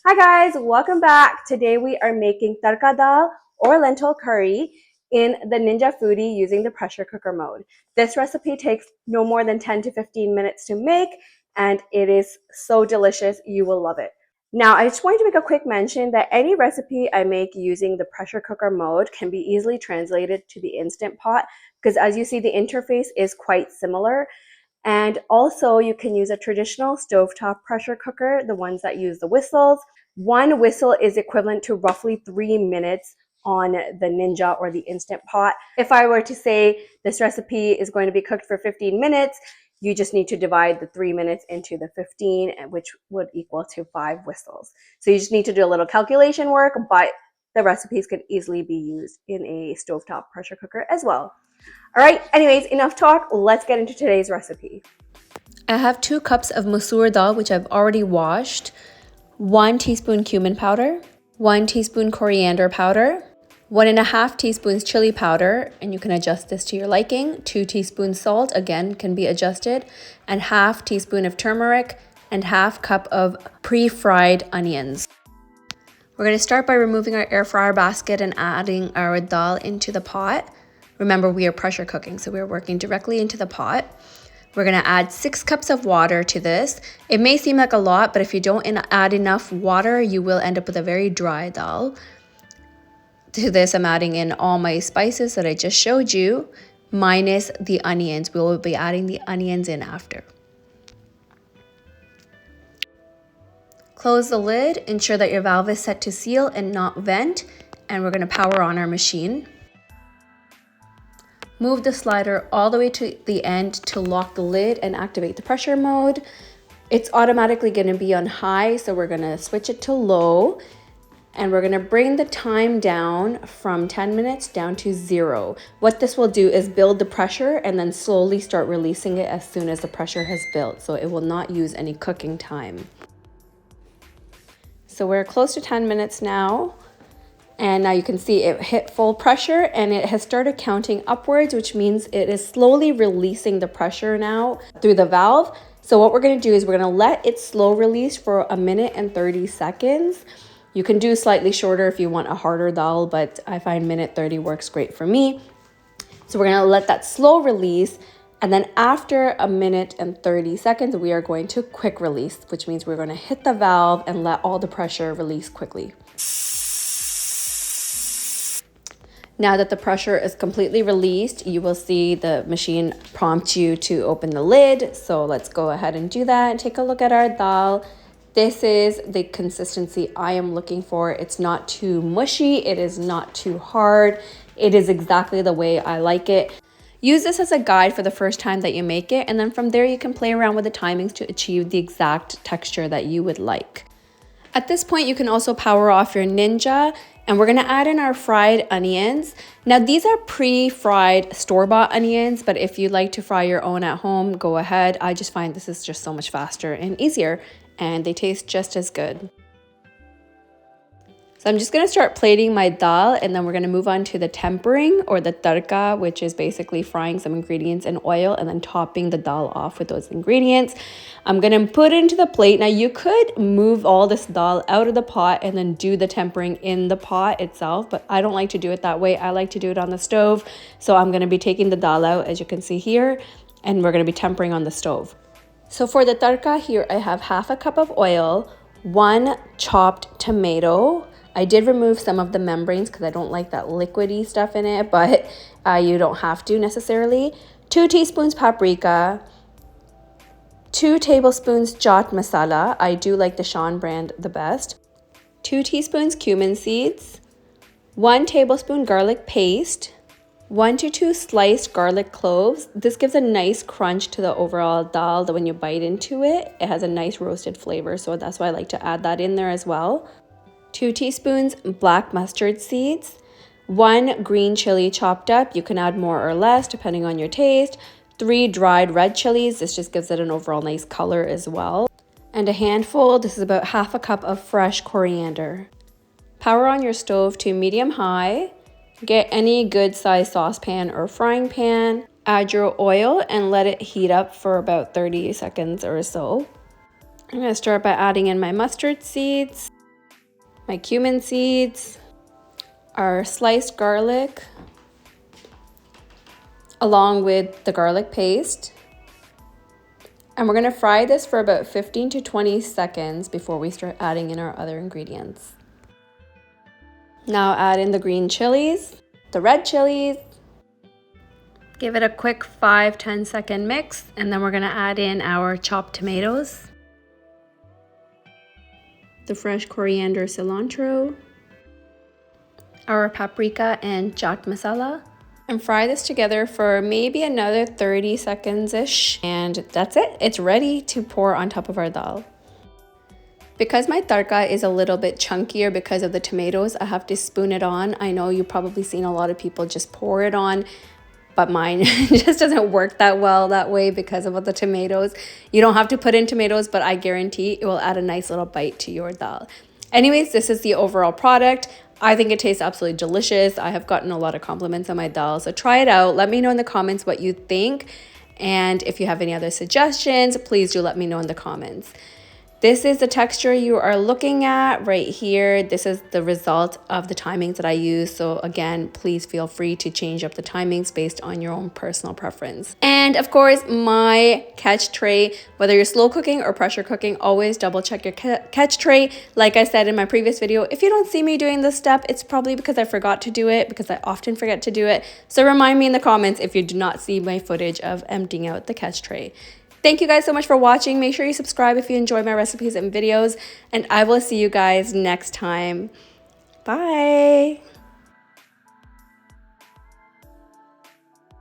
Hi guys, welcome back. Today we are making tarka dal or lentil curry in the Ninja Foodi using the pressure cooker mode. This recipe takes no more than 10 to 15 minutes to make and it is so delicious. You will love it. Now, I just wanted to make a quick mention that any recipe I make using the pressure cooker mode can be easily translated to the Instant Pot because as you see, the interface is quite similar. And also you can use a traditional stovetop pressure cooker, the ones that use the whistles. One whistle is equivalent to roughly 3 minutes on the Ninja or the Instant Pot. If I were to say this recipe is going to be cooked for 15 minutes, you just need to divide the 3 minutes into the 15, which would equal to 5 whistles. So you just need to do a little calculation work, but the recipes can easily be used in a stovetop pressure cooker as well. All right, anyways, enough talk. Let's get into today's recipe. I have 2 cups of masoor dal, which I've already washed, 1 teaspoon cumin powder, 1 teaspoon coriander powder, 1.5 teaspoons chili powder, and you can adjust this to your liking, 2 teaspoons salt, again, can be adjusted, and half teaspoon of turmeric, and half cup of pre-fried onions. We're going to start by removing our air fryer basket and adding our dal into the pot. Remember, we are pressure cooking, so we're working directly into the pot. We're going to add 6 cups of water to this. It may seem like a lot, but if you don't add enough water, you will end up with a very dry dal. To this, I'm adding in all my spices that I just showed you, minus the onions. We will be adding the onions in after. Close the lid, ensure that your valve is set to seal and not vent, and we're going to power on our machine. Move the slider all the way to the end to lock the lid and activate the pressure mode. It's automatically going to be on high, so we're going to switch it to low. And we're going to bring the time down from 10 minutes down to 0. What this will do is build the pressure and then slowly start releasing it as soon as the pressure has built. So it will not use any cooking time. So we're close to 10 minutes now. And now you can see it hit full pressure and it has started counting upwards, which means it is slowly releasing the pressure now through the valve. So what we're going to do is we're going to let it slow release for 1 minute and 30 seconds. You can do slightly shorter if you want a harder dal, but I find minute 30 works great for me. So we're going to let that slow release. And then after 1 minute and 30 seconds, we are going to quick release, which means we're going to hit the valve and let all the pressure release quickly. Now that the pressure is completely released, you will see the machine prompt you to open the lid. So let's go ahead and do that and take a look at our dal. This is the consistency I am looking for. It's not too mushy. It is not too hard. It is exactly the way I like it. Use this as a guide for the first time that you make it. And then from there, you can play around with the timings to achieve the exact texture that you would like. At this point, you can also power off your Ninja, and we're gonna add in our fried onions. Now, these are pre-fried store-bought onions, but if you'd like to fry your own at home, go ahead. I just find this is just so much faster and easier, and they taste just as good. So I'm just going to start plating my dal, and then we're going to move on to the tempering or the tarka, which is basically frying some ingredients in oil and then topping the dal off with those ingredients. I'm going to put it into the plate. Now you could move all this dal out of the pot and then do the tempering in the pot itself, but I don't like to do it that way. I like to do it on the stove. So I'm going to be taking the dal out, as you can see here, and we're going to be tempering on the stove. So for the tarka here, I have half a cup of oil, 1 chopped tomato. I did remove some of the membranes because I don't like that liquidy stuff in it, but you don't have to necessarily. 2 teaspoons paprika, 2 tablespoons chaat masala. I do like the Sean brand the best. 2 teaspoons cumin seeds, 1 tablespoon garlic paste, 1 to 2 sliced garlic cloves. This gives a nice crunch to the overall dal that when you bite into it, it has a nice roasted flavor. So that's why I like to add that in there as well. 2 teaspoons black mustard seeds, 1 green chili chopped up. You can add more or less depending on your taste. 3 dried red chilies. This just gives it an overall nice color as well. And a handful, this is about half a cup of fresh coriander. Power on your stove to medium-high. Get any good size saucepan or frying pan. Add your oil and let it heat up for about 30 seconds or so. I'm going to start by adding in my mustard seeds. my cumin seeds, our sliced garlic, along with the garlic paste. And we're gonna fry this for about 15 to 20 seconds before we start adding in our other ingredients. Now add in the green chilies, the red chilies. Give it a quick 5-10 second mix, and then we're gonna add in our chopped tomatoes, the fresh coriander, cilantro, our paprika and chaat masala, and fry this together for maybe another 30 seconds-ish. And that's it. It's ready to pour on top of our dal. Because my tadka is a little bit chunkier because of the tomatoes, I have to spoon it on. I know you've probably seen a lot of people just pour it on, but mine just doesn't work that well that way because of the tomatoes. You don't have to put in tomatoes, but I guarantee it will add a nice little bite to your dal. Anyways, this is the overall product. I think it tastes absolutely delicious. I have gotten a lot of compliments on my dal, so try it out. Let me know in the comments what you think. And if you have any other suggestions, please do let me know in the comments. This is the texture you are looking at right here. This is the result of the timings that I use. So again, please feel free to change up the timings based on your own personal preference. And of course, my catch tray, whether you're slow cooking or pressure cooking, always double check your catch tray. Like I said in my previous video, if you don't see me doing this step, it's probably because I forgot to do it, because I often forget to do it. So remind me in the comments if you do not see my footage of emptying out the catch tray. Thank you guys so much for watching. Make sure you subscribe if you enjoy my recipes and videos, and I will see you guys next time. Bye.